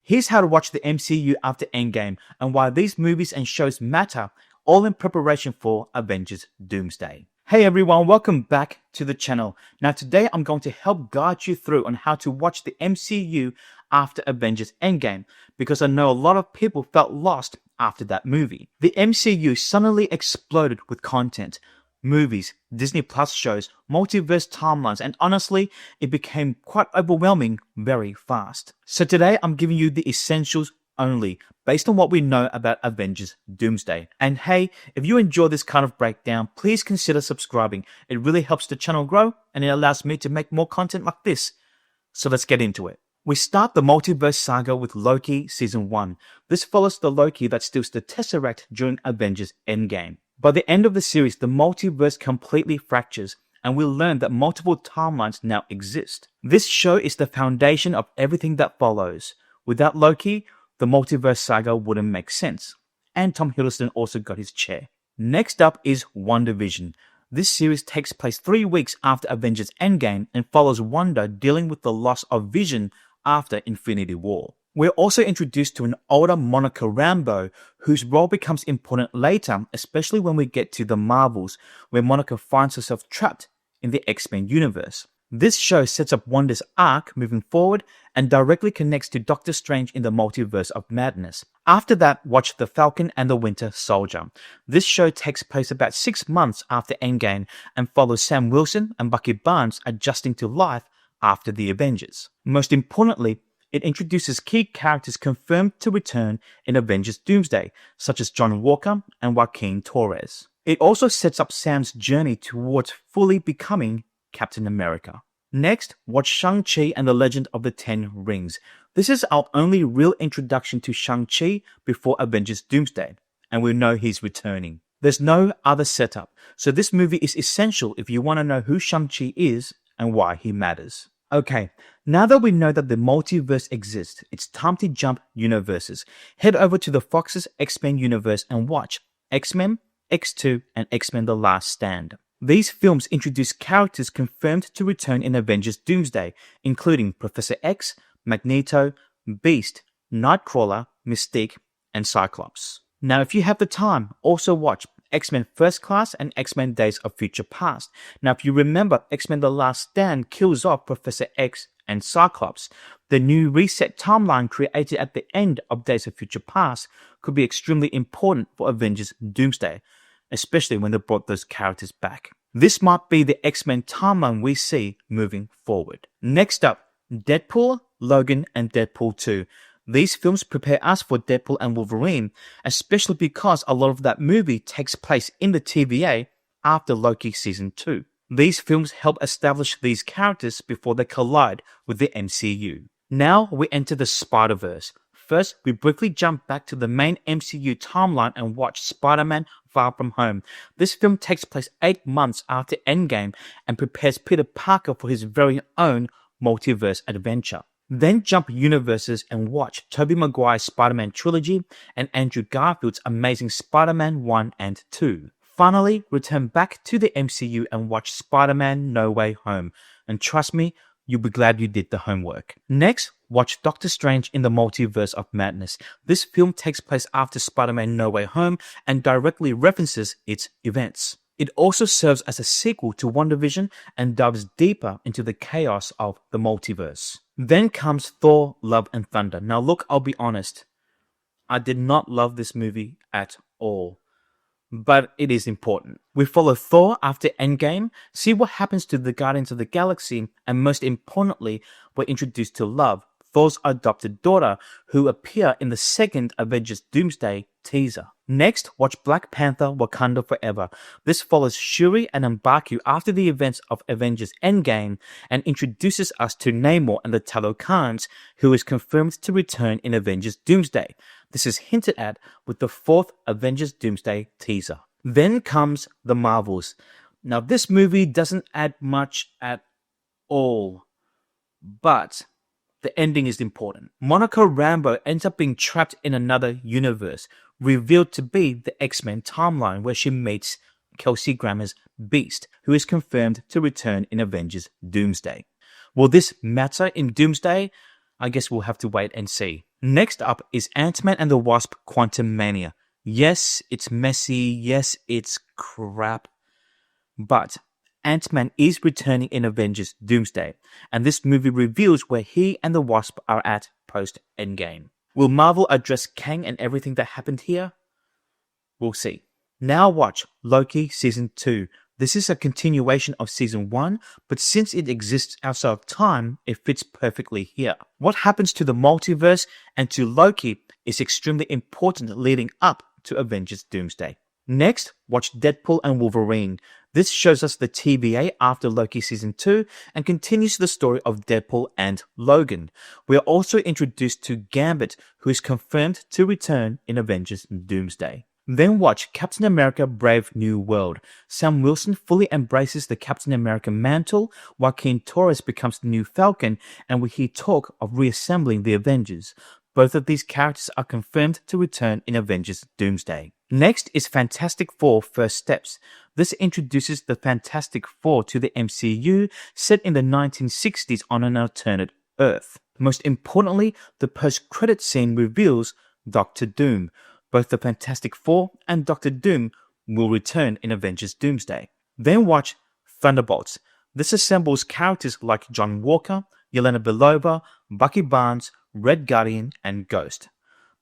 Here's how to watch the MCU after Endgame and why these movies and shows matter, all in preparation for Avengers Doomsday. Hey everyone, welcome back to the channel. Now today I'm going to help guide you through on how to watch the MCU after Avengers Endgame, because I know a lot of people felt lost after that movie. The MCU suddenly exploded with content. Movies, Disney Plus shows, multiverse timelines, and honestly, it became quite overwhelming very fast. So today I'm giving you the essentials only, based on what we know about Avengers Doomsday. And hey, if you enjoy this kind of breakdown, please consider subscribing. It really helps the channel grow and it allows me to make more content like this. So let's get into it. We start the Multiverse Saga with Loki Season 1. This follows the Loki that steals the Tesseract during Avengers Endgame. By the end of the series, the multiverse completely fractures, and we learn that multiple timelines now exist. This show is the foundation of everything that follows. Without Loki, the Multiverse Saga wouldn't make sense. And Tom Hiddleston also got his chair. Next up is WandaVision. This series takes place 3 weeks after Avengers Endgame and follows Wanda dealing with the loss of Vision after Infinity War. We're also introduced to an older Monica Rambeau, whose role becomes important later, especially when we get to the Marvels, where Monica finds herself trapped in the X-Men universe. This show sets up Wanda's arc moving forward and directly connects to Doctor Strange in the Multiverse of Madness. After that, watch The Falcon and the Winter Soldier. This show takes place about 6 months after Endgame and follows Sam Wilson and Bucky Barnes adjusting to life after the Avengers. Most importantly, it introduces key characters confirmed to return in Avengers Doomsday, such as John Walker and Joaquin Torres. It also sets up Sam's journey towards fully becoming Captain America. Next, watch Shang-Chi and the Legend of the Ten Rings. This is our only real introduction to Shang-Chi before Avengers Doomsday, and we know he's returning. There's no other setup, so this movie is essential if you want to know who Shang-Chi is and why he matters. Okay, now that we know that the multiverse exists, it's time to jump universes. Head over to the Fox's X-Men universe and watch X-Men, X2, and X-Men The Last Stand. These films introduce characters confirmed to return in Avengers Doomsday, including Professor X, Magneto, Beast, Nightcrawler, Mystique, and Cyclops. Now, if you have the time, also watch X-Men First Class and X-Men Days of Future Past. Now, if you remember, X-Men The Last Stand kills off Professor X and Cyclops. The new reset timeline created at the end of Days of Future Past could be extremely important for Avengers Doomsday, especially when they brought those characters back. This might be the X-Men timeline we see moving forward. Next up, Deadpool, Logan, and Deadpool 2. These films prepare us for Deadpool and Wolverine, especially because a lot of that movie takes place in the TVA after Loki Season 2. These films help establish these characters before they collide with the MCU. Now we enter the Spider-Verse. First, we briefly jump back to the main MCU timeline and watch Spider-Man Far From Home. This film takes place 8 months after Endgame and prepares Peter Parker for his very own multiverse adventure. Then jump universes and watch Tobey Maguire's Spider-Man trilogy and Andrew Garfield's Amazing Spider-Man 1 and 2. Finally, return back to the MCU and watch Spider-Man No Way Home. And trust me, you'll be glad you did the homework. Next, watch Doctor Strange in the Multiverse of Madness. This film takes place after Spider-Man No Way Home and directly references its events. It also serves as a sequel to WandaVision and dives deeper into the chaos of the multiverse. Then comes Thor, Love and Thunder. Now look, I'll be honest, I did not love this movie at all, but it is important. We follow Thor after Endgame, see what happens to the Guardians of the Galaxy, and most importantly, we're introduced to Love, Thor's adopted daughter, who appear in the second Avengers Doomsday teaser. Next, watch Black Panther Wakanda Forever. This follows Shuri and M'Baku after the events of Avengers Endgame and introduces us to Namor and the Talokans, who is confirmed to return in Avengers Doomsday. This is hinted at with the 4th Avengers Doomsday teaser. Then comes The Marvels. Now, this movie doesn't add much at all, but the ending is important. Monica Rambeau ends up being trapped in another universe, revealed to be the X-Men timeline, where she meets Kelsey Grammer's Beast, who is confirmed to return in Avengers Doomsday. Will this matter in Doomsday? I guess we'll have to wait and see. Next up is Ant-Man and the Wasp: Quantumania. Yes, it's messy. Yes, it's crap. But Ant-Man is returning in Avengers Doomsday, and this movie reveals where he and the Wasp are at post-Endgame. Will Marvel address Kang and everything that happened here? We'll see. Now watch Loki Season 2. This is a continuation of Season 1, but since it exists outside of time, it fits perfectly here. What happens to the multiverse and to Loki is extremely important leading up to Avengers Doomsday. Next, watch Deadpool and Wolverine. This shows us the TVA after Loki Season 2 and continues the story of Deadpool and Logan. We are also introduced to Gambit, who is confirmed to return in Avengers Doomsday. Then watch Captain America Brave New World. Sam Wilson fully embraces the Captain America mantle, Joaquin Torres becomes the new Falcon, and we hear talk of reassembling the Avengers. Both of these characters are confirmed to return in Avengers Doomsday. Next is Fantastic Four First Steps. This introduces the Fantastic Four to the MCU, set in the 1960s on an alternate Earth. Most importantly, the post-credit scene reveals Doctor Doom. Both the Fantastic Four and Doctor Doom will return in Avengers Doomsday. Then watch Thunderbolts. This assembles characters like John Walker, Yelena Belova, Bucky Barnes, Red Guardian, and Ghost.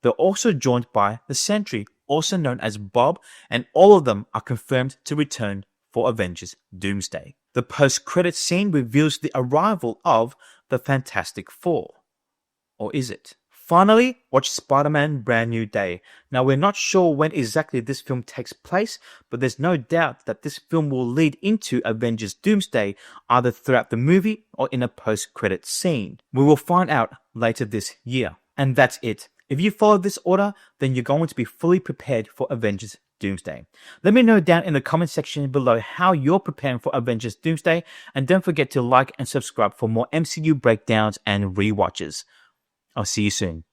They're also joined by the Sentry, also known as Bob, and all of them are confirmed to return for Avengers Doomsday. The post-credits scene reveals the arrival of the Fantastic Four. Or is it? Finally, watch Spider-Man Brand New Day. Now, we're not sure when exactly this film takes place, but there's no doubt that this film will lead into Avengers Doomsday, either throughout the movie or in a post-credit scene. We will find out later this year. And that's it. If you follow this order, then you're going to be fully prepared for Avengers Doomsday. Let me know down in the comment section below how you're preparing for Avengers Doomsday, and don't forget to like and subscribe for more MCU breakdowns and rewatches. I'll see you soon.